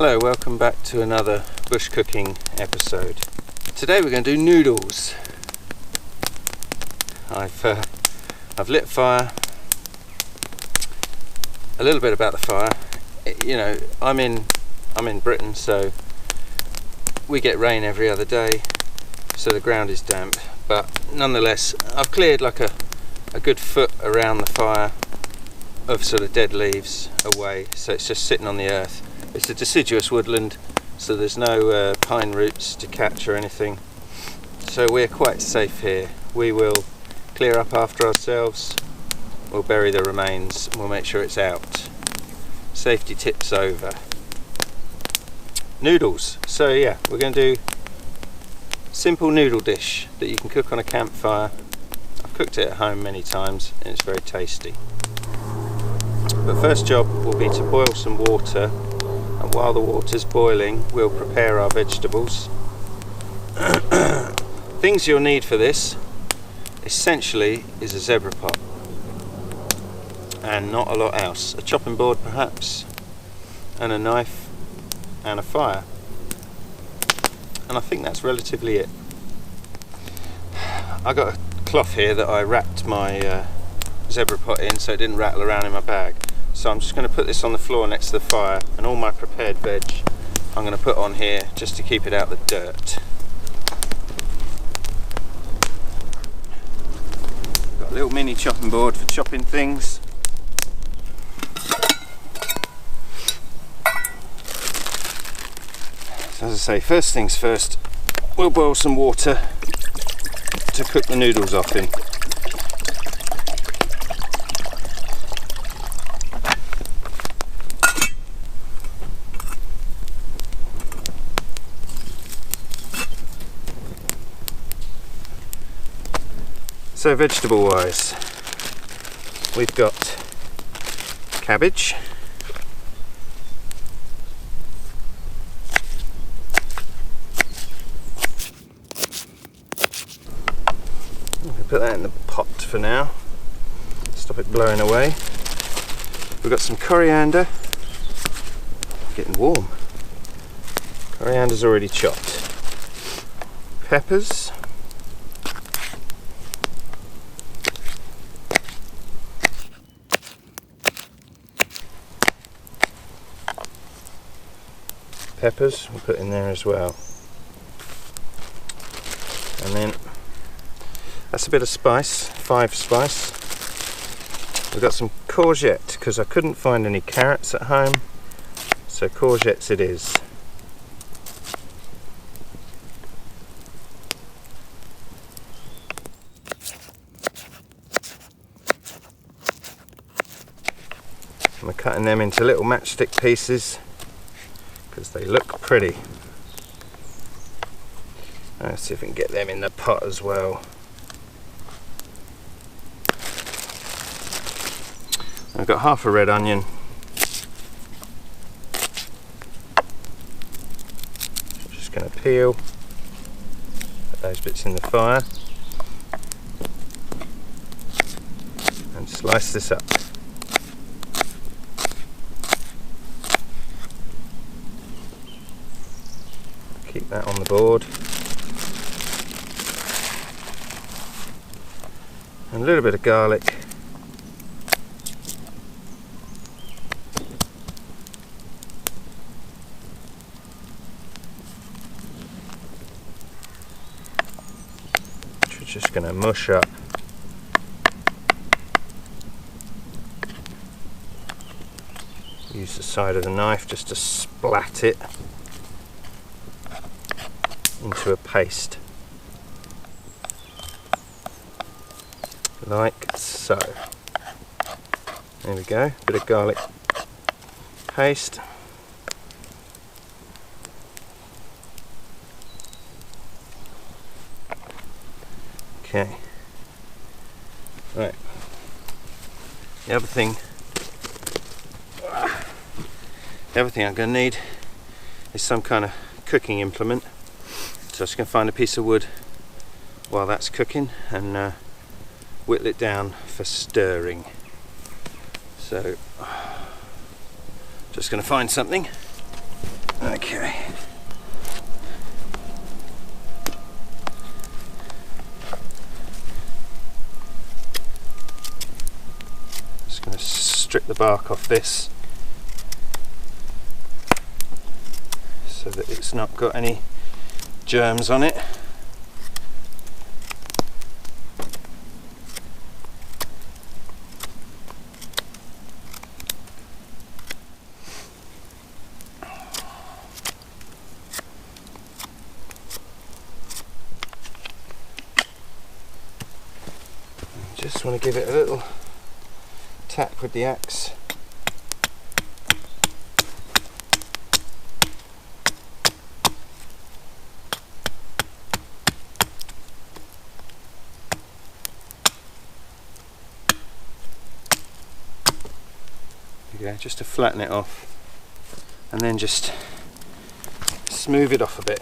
Hello, welcome back to another bush cooking episode. Today we're going to do noodles. I've lit a fire. A little bit about the fire. I'm in Britain, so we get rain every other day, so the ground is damp. But nonetheless, I've cleared like a good foot around the fire of sort of dead leaves away, so it's just sitting on the earth. It's a deciduous woodland, so there's no pine roots to catch or anything, so we're quite safe here. We will clear up after ourselves, we'll bury the remains, and we'll make sure it's out. Safety tips over. Noodles. So yeah, we're going to do simple noodle dish that you can cook on a campfire. I've cooked it at home many times and it's very tasty. But first job will be to boil some water, and while the water's boiling we'll prepare our vegetables. Things you'll need for this essentially is a zebra pot and not a lot else. A chopping board perhaps, and a knife and a fire, and I think that's relatively it. I got a cloth here that I wrapped my zebra pot in so it didn't rattle around in my bag. So I'm just going to put this on the floor next to the fire, and all my prepared veg I'm going to put on here just to keep it out of the dirt. Got a little mini chopping board for chopping things. So as I say, first things first, we'll boil some water to cook the noodles off in. So vegetable wise, we've got cabbage, put that in the pot for now, stop it blowing away. We've got some coriander, getting warm, coriander's already chopped, peppers, we'll put in there as well, and then that's a bit of spice, 5 spice. We've got some courgette because I couldn't find any carrots at home, so courgettes it is. And we're cutting them into little matchstick pieces because they look pretty. Let's see if we can get them in the pot as well. I've got half a red onion, just going to peel, put those bits in the fire and slice this up. Keep that on the board. And a little bit of garlic. Which we're just going to mush up. Use the side of the knife just to splat it into a paste, like so. There we go, bit of garlic paste. Okay, right. The other thing I'm going to need is some kind of cooking implement. So I'm just going to find a piece of wood while that's cooking and whittle it down for stirring. So just going to find something. Okay. Just going to strip the bark off this so that it's not got any germs on it. Just want to give it a little tap with the axe. There you go, just to flatten it off, and then just smooth it off a bit.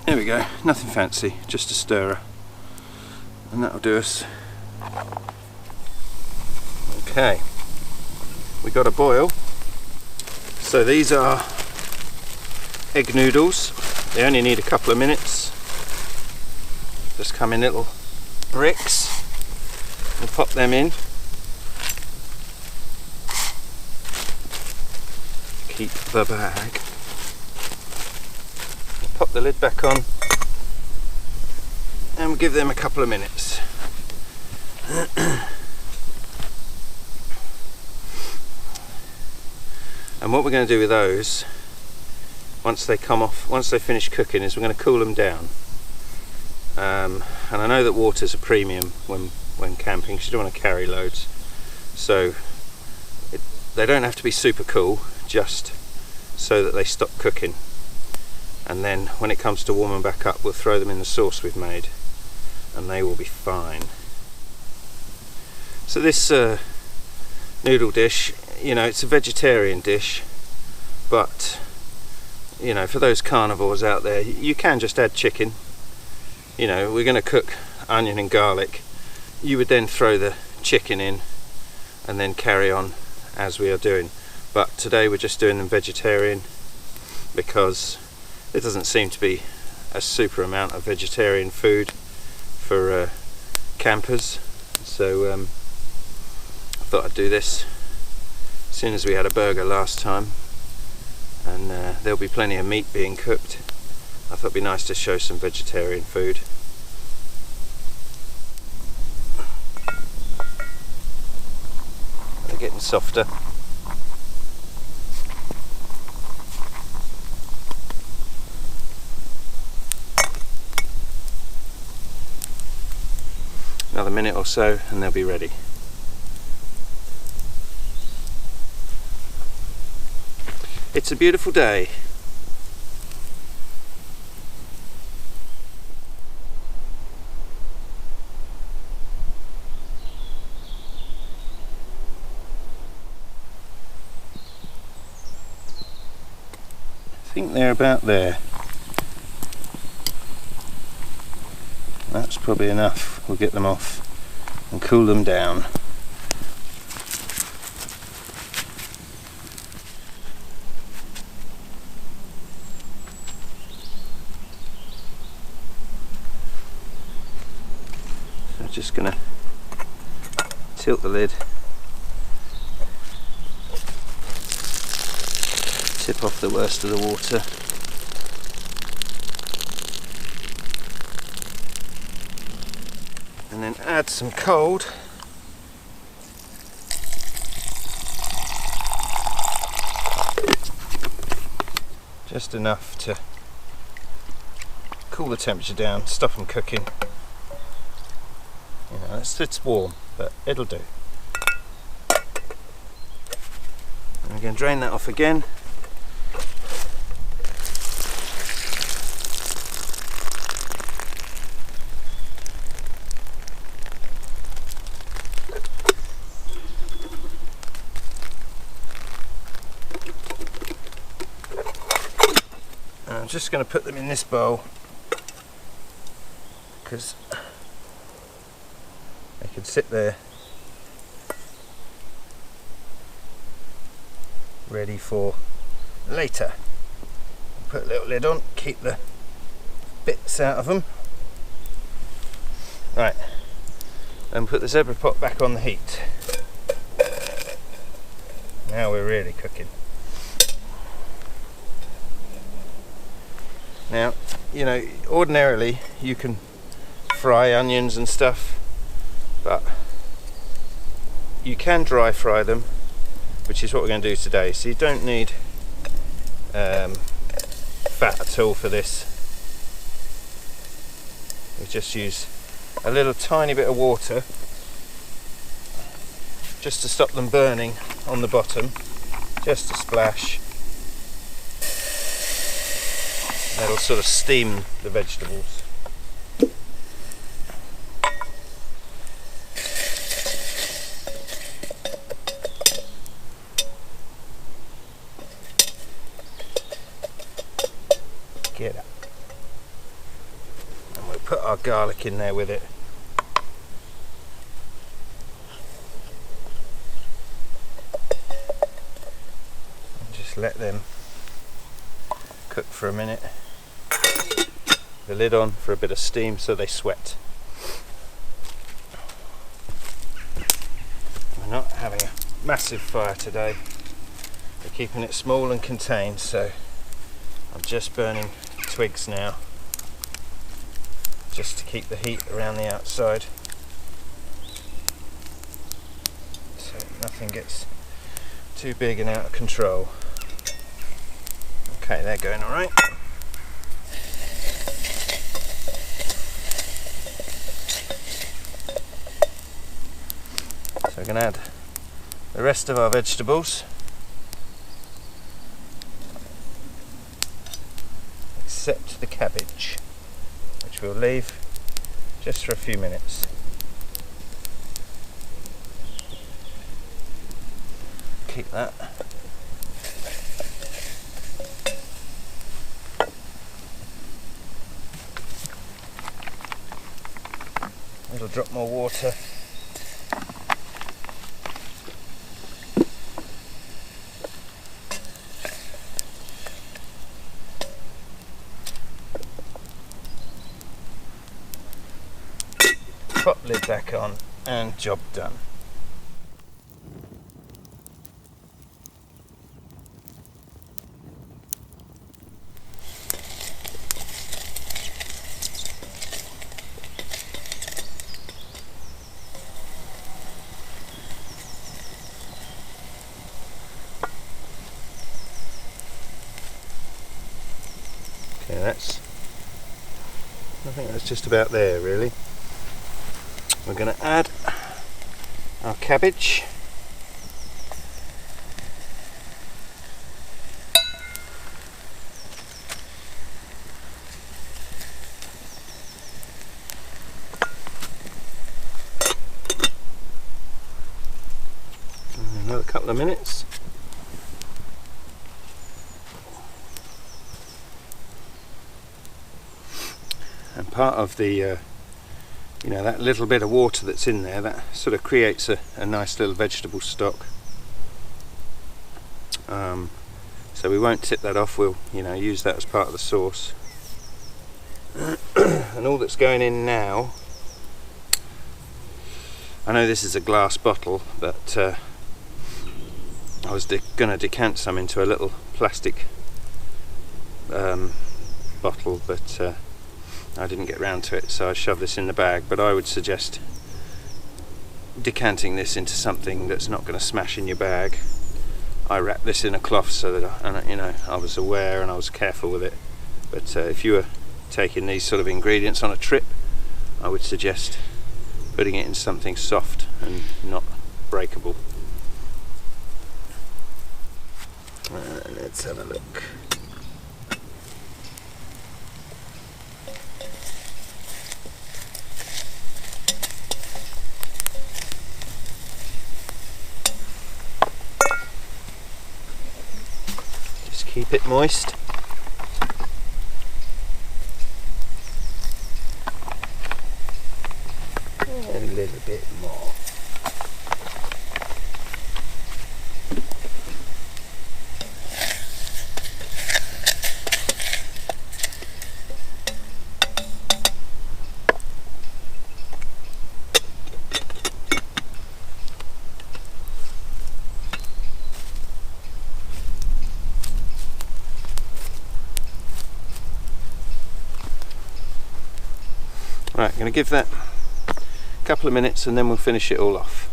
There we go, nothing fancy, just a stirrer, and that'll do us. Okay, we got a boil. So these are egg noodles. They only need a couple of minutes. Just come in little bricks. We'll pop them in. Keep the bag. Pop the lid back on and we'll give them a couple of minutes. And what we're going to do with those, once they come off, once they finish cooking, is we're going to cool them down. And I know that water's a premium when camping, because you don't want to carry loads. So they don't have to be super cool, just so that they stop cooking. And then when it comes to warm them back up, we'll throw them in the sauce we've made and they will be fine. So this noodle dish, you know, it's a vegetarian dish, but you know, for those carnivores out there, you can just add chicken. You know, we're going to cook onion and garlic. You would then throw the chicken in and then carry on as we are doing. But today we're just doing them vegetarian because there doesn't seem to be a super amount of vegetarian food for campers, so I thought I'd do this as soon as we had a burger last time, and there'll be plenty of meat being cooked. I thought it'd be nice to show some vegetarian food. They're getting softer. Another minute or so and they'll be ready. It's a beautiful day. I think they're about there. That's probably enough. We'll get them off and cool them down. So I'm just going to tilt the lid, tip off the worst of the water. And then add some cold. Just enough to cool the temperature down, stop them cooking. You know, it's warm, but it'll do. And we're going to drain that off again. I'm just going to put them in this bowl because they can sit there ready for later. Put a little lid on, keep the bits out of them. Right, and put the zebra pot back on the heat. Now we're really cooking. Now, you know, ordinarily you can fry onions and stuff, but you can dry fry them, which is what we're going to do today. So you don't need fat at all for this. We just use a little tiny bit of water just to stop them burning on the bottom, just a splash. That'll sort of steam the vegetables. Get up. And we'll put our garlic in there with it. And just let them cook for a minute. The lid on for a bit of steam so they sweat. We're not having a massive fire today. We're keeping it small and contained, so I'm just burning twigs now, just to keep the heat around the outside, so nothing gets too big and out of control. Okay, they're going alright. So we're going to add the rest of our vegetables, except the cabbage, which we'll leave just for a few minutes. Keep that. A little drop more water. Pop lid back on and job done. Okay, I think that's just about there really. We're going to add our cabbage. Another couple of minutes. And part of the you know, that little bit of water that's in there, that sort of creates a nice little vegetable stock. So we won't tip that off, we'll, you know, use that as part of the sauce. And all that's going in now, I know this is a glass bottle, but I was going to decant some into a little plastic bottle, but I didn't get round to it, so I shoved this in the bag. But I would suggest decanting this into something that's not going to smash in your bag. I wrapped this in a cloth so that you know, I was aware and I was careful with it. But if you were taking these sort of ingredients on a trip, I would suggest putting it in something soft and not breakable. Let's have a look. Keep it moist. little bit more. Right, I'm going to give that a couple of minutes and then we'll finish it all off.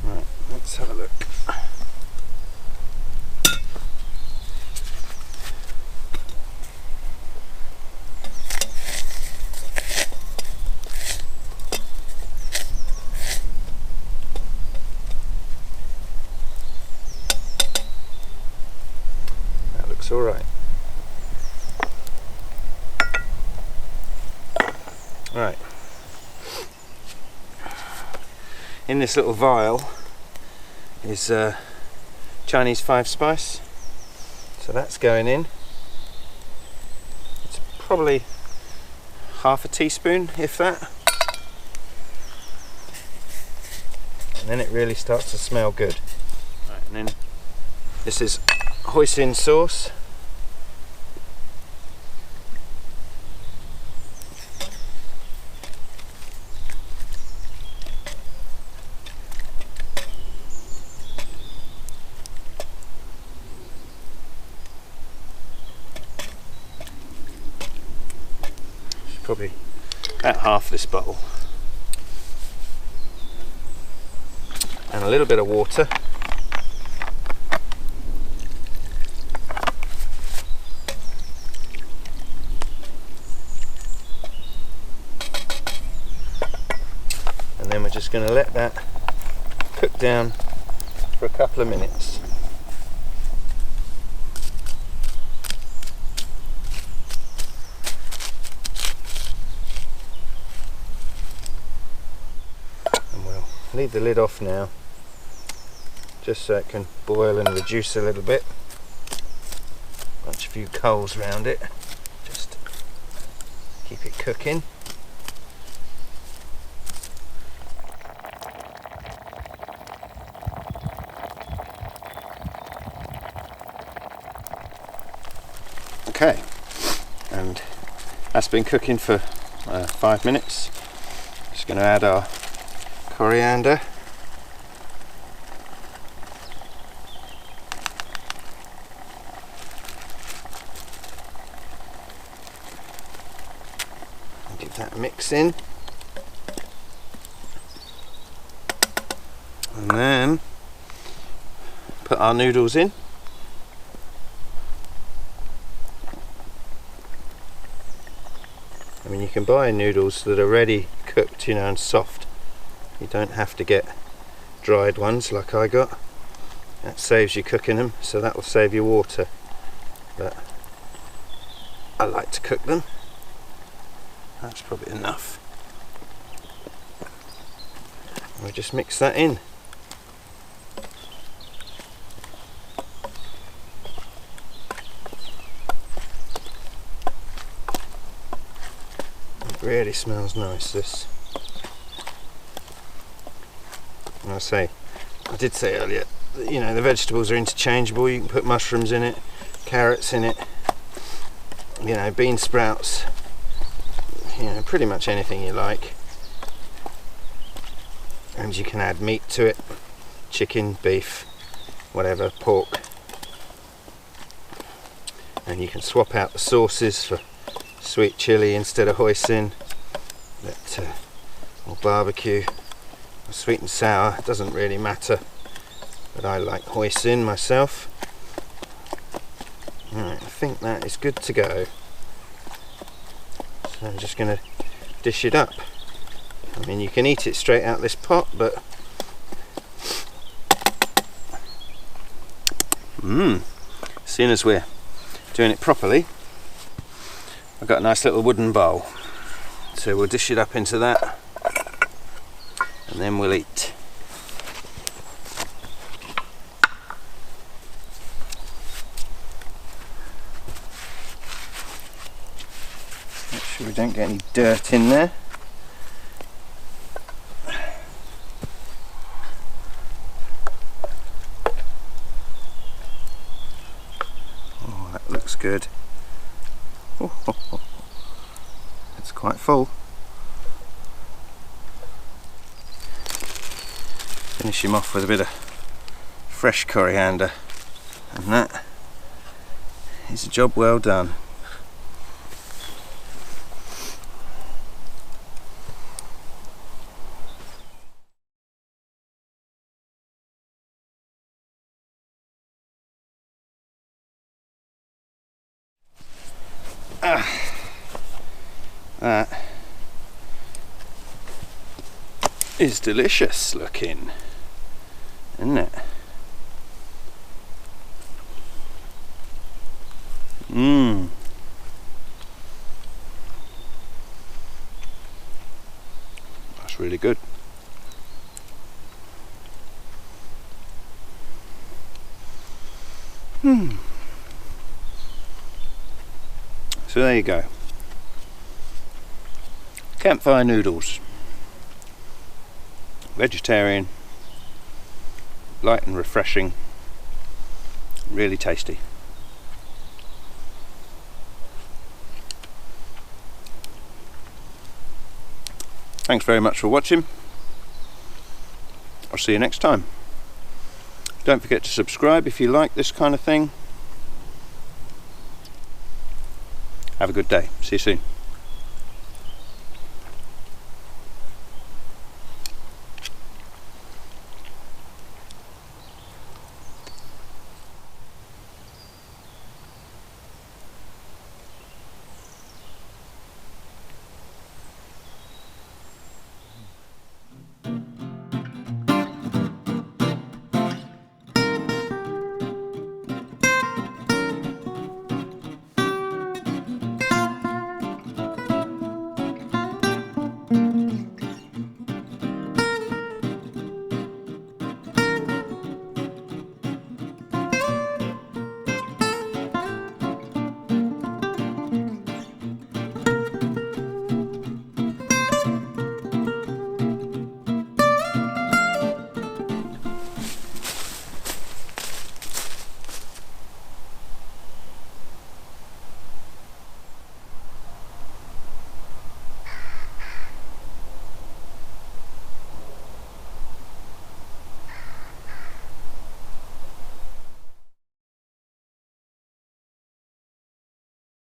Right, let's have a look. All right. Right. In this little vial is Chinese 5 spice. So that's going in. It's probably half a teaspoon, if that. And then it really starts to smell good. Right, and then this is Hoisin sauce. Probably about half this bottle, and a little bit of water. And then we're just going to let that cook down for a couple of minutes. Leave the lid off now, just so it can boil and reduce a little bit. Bunch a few coals around it, just keep it cooking. Okay, and that's been cooking for 5 minutes. Just going to add our coriander, and give that a mix in, and then put our noodles in. I mean, you can buy noodles that are ready cooked, you know, and soft. You don't have to get dried ones like I got. That saves you cooking them, so that will save you water. But I like to cook them. That's probably enough. We'll just mix that in. It really smells nice, this. And I did say earlier that, you know, the vegetables are interchangeable. You can put mushrooms in it, carrots in it, you know, bean sprouts, you know, pretty much anything you like. And you can add meat to it, chicken, beef, whatever, pork. And you can swap out the sauces for sweet chili instead of hoisin, or barbecue. Sweet and sour, it doesn't really matter, but I like hoisin myself. Right, I think that is good to go. So I'm just going to dish it up. I mean, you can eat it straight out this pot, but as soon as we're doing it properly, I've got a nice little wooden bowl. So we'll dish it up into that and then we'll eat. Make sure we don't get any dirt in there. Oh, that looks good. Oh, it's quite full. Finish him off with a bit of fresh coriander, and that is a job well done. That is delicious looking, isn't it? That's really good. So there you go. Campfire noodles. Vegetarian, light and refreshing, really tasty. Thanks very much for watching. I'll see you next time. Don't forget to subscribe if you like this kind of thing. Have a good day. See you soon.